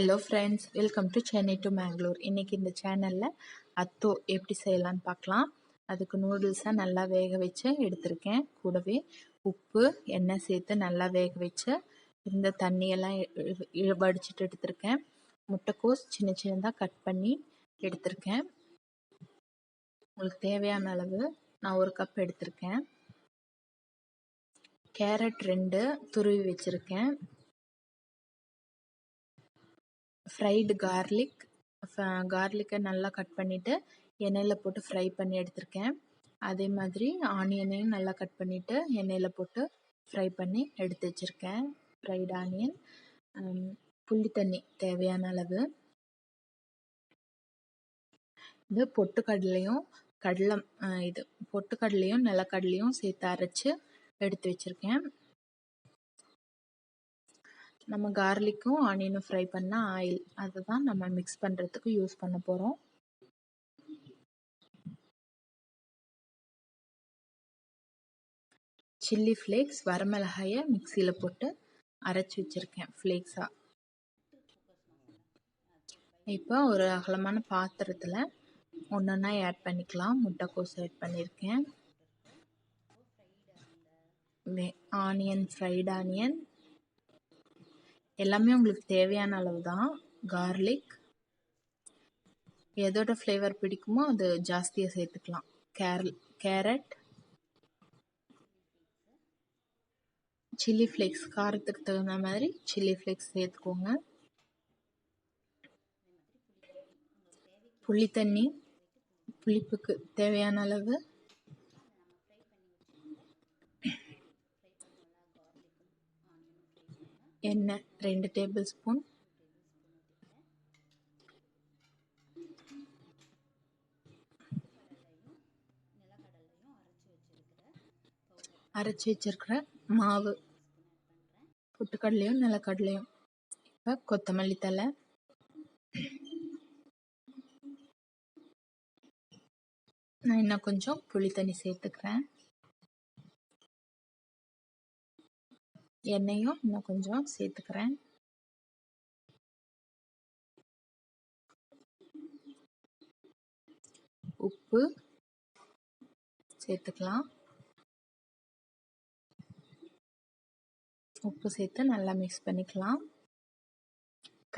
Hello friends, welcome to Chennai to Mangalore. இன்னைக்கு இந்த சேனல்ல அத்தோ எப்படி செய்யலாம்னு பார்க்கலாம். அதுக்கு நூடுல்ஸை நல்லா வேக வச்சு எடுத்திருக்கேன். கூடவே உப்பு எண்ணெய் சேர்த்து நல்லா வேக வச்சு இந்த தண்ணியெல்லாம் வடிச்சிட்டு எடுத்திருக்கேன். முட்டைக்கோஸ் சின்ன சின்னதாக கட் பண்ணி எடுத்திருக்கேன். உங்களுக்கு தேவையான அளவு நான் 1 கப் எடுத்திருக்கேன். கேரட் 2 துருவி வச்சிருக்கேன். ஃப்ரைடு கார்லிக்கை நல்லா கட் பண்ணிவிட்டு எண்ணெயில் போட்டு ஃப்ரை பண்ணி எடுத்திருக்கேன். அதே மாதிரி ஆனியனையும் நல்லா கட் பண்ணிவிட்டு எண்ணெயில் போட்டு ஃப்ரை பண்ணி எடுத்து வச்சுருக்கேன். ஃப்ரைடு ஆனியன், புளி தண்ணி தேவையான அளவு, இது பொட்டுக்கடலையும் நிலக்கடலையும் சேர்த்து அரைச்சி எடுத்து வச்சுருக்கேன். நம்ம கார்லிக்கும் ஆனியனும் ஃப்ரை பண்ண ஆயில், அதை தான் நம்ம மிக்ஸ் பண்ணுறதுக்கு யூஸ் பண்ண போகிறோம். சில்லி ஃப்ளேக்ஸ், வரமிளகாயை மிக்சியில் போட்டு அரைச்சி வச்சுருக்கேன் ஃப்ளேக்ஸாக. இப்போ ஒரு அகலமான பாத்திரத்தில் ஒன்றா ஆட் பண்ணிக்கலாம். முட்டைக்கோஸ் ஆட் பண்ணியிருக்கேன். ஃப்ரைட் ஆனியன் எல்லாமே உங்களுக்கு தேவையான அளவு தான். கார்லிக் எதோட ஃப்ளேவர் பிடிக்குமோ அது ஜாஸ்தியாக சேர்த்துக்கலாம். கேரட், சில்லி ஃப்ளேக்ஸ் காரத்துக்கு தகுந்த மாதிரி சில்லி ஃப்ளேக்ஸ் சேர்த்துக்கோங்க. புளி தண்ணி புளிப்புக்கு தேவையான அளவு, எண்ணெய் 2 டேபிள் ஸ்பூன், அரைச்சி வச்சிருக்கிற மாவு, பொட்டுக்கடலையும் நிலக்கடலையும், இப்போ கொத்தமல்லி தழை, நான் இன்னும் கொஞ்சம் புளி தண்ணி சேர்த்துக்கிறேன். எண்ணெயும் இன்னும் கொஞ்சம் சேர்த்துக்கிறேன். உப்பு சேர்த்துக்கலாம். உப்பு சேர்த்து நல்லா மிக்ஸ் பண்ணிக்கலாம்.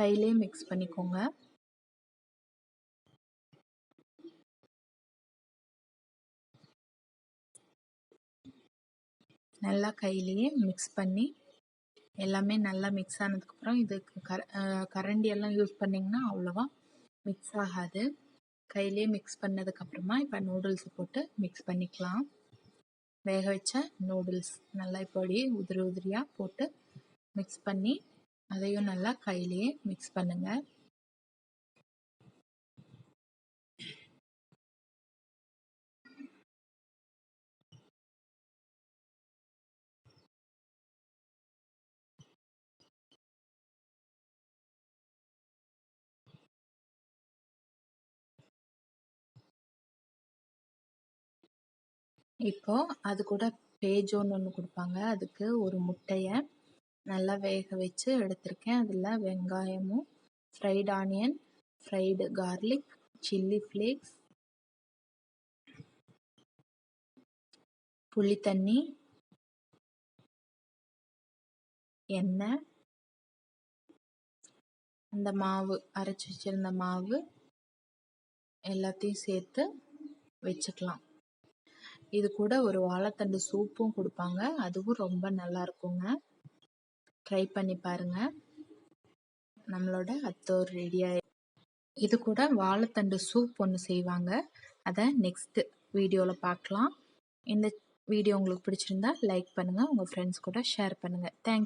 கையிலே மிக்ஸ் பண்ணிக்கோங்க. நல்லா கையிலேயே மிக்ஸ் பண்ணி எல்லாமே நல்லா மிக்ஸ் ஆனதுக்கப்புறம் இதுக்கு கரண்டியெல்லாம் யூஸ் பண்ணிங்கன்னா அவ்வளோவா மிக்ஸ் ஆகாது. கையிலேயே மிக்ஸ் பண்ணதுக்கப்புறமா இப்போ நூடுல்ஸை போட்டு மிக்ஸ் பண்ணிக்கலாம். வேக வச்ச நூடுல்ஸ் நல்லா இப்படி உதிரியாக போட்டு மிக்ஸ் பண்ணி அதையும் நல்லா கையிலேயே மிக்ஸ் பண்ணுங்கள். இப்போ அது கூட பேஜோன்னு ஒன்று கொடுப்பாங்க. அதுக்கு ஒரு முட்டையை நல்லா வேக வச்சு எடுத்திருக்கேன். அதில் வெங்காயமும், fried onion, fried garlic, chilli flakes, புளி தண்ணி, எண்ணெய், அந்த மாவு அரைச்சி வச்சிருந்த மாவு எல்லாத்தையும் சேர்த்து வச்சுக்கலாம். இது கூட ஒரு வாழைத்தண்டு சூப்பும் கொடுப்பாங்க. அதுவும் ரொம்ப நல்லா இருக்குங்க. ட்ரை பண்ணி பாருங்க. நம்மளோட அத்தோ ரெடியாக. இது கூட வாழைத்தண்டு சூப் ஒன்று செய்வாங்க. அதை நெக்ஸ்ட் வீடியோவில் பார்க்கலாம். இந்த வீடியோ உங்களுக்கு பிடிச்சிருந்தா லைக் பண்ணுங்கள், உங்கள் ஃப்ரெண்ட்ஸ் கூட ஷேர் பண்ணுங்கள். தேங்க்யூ.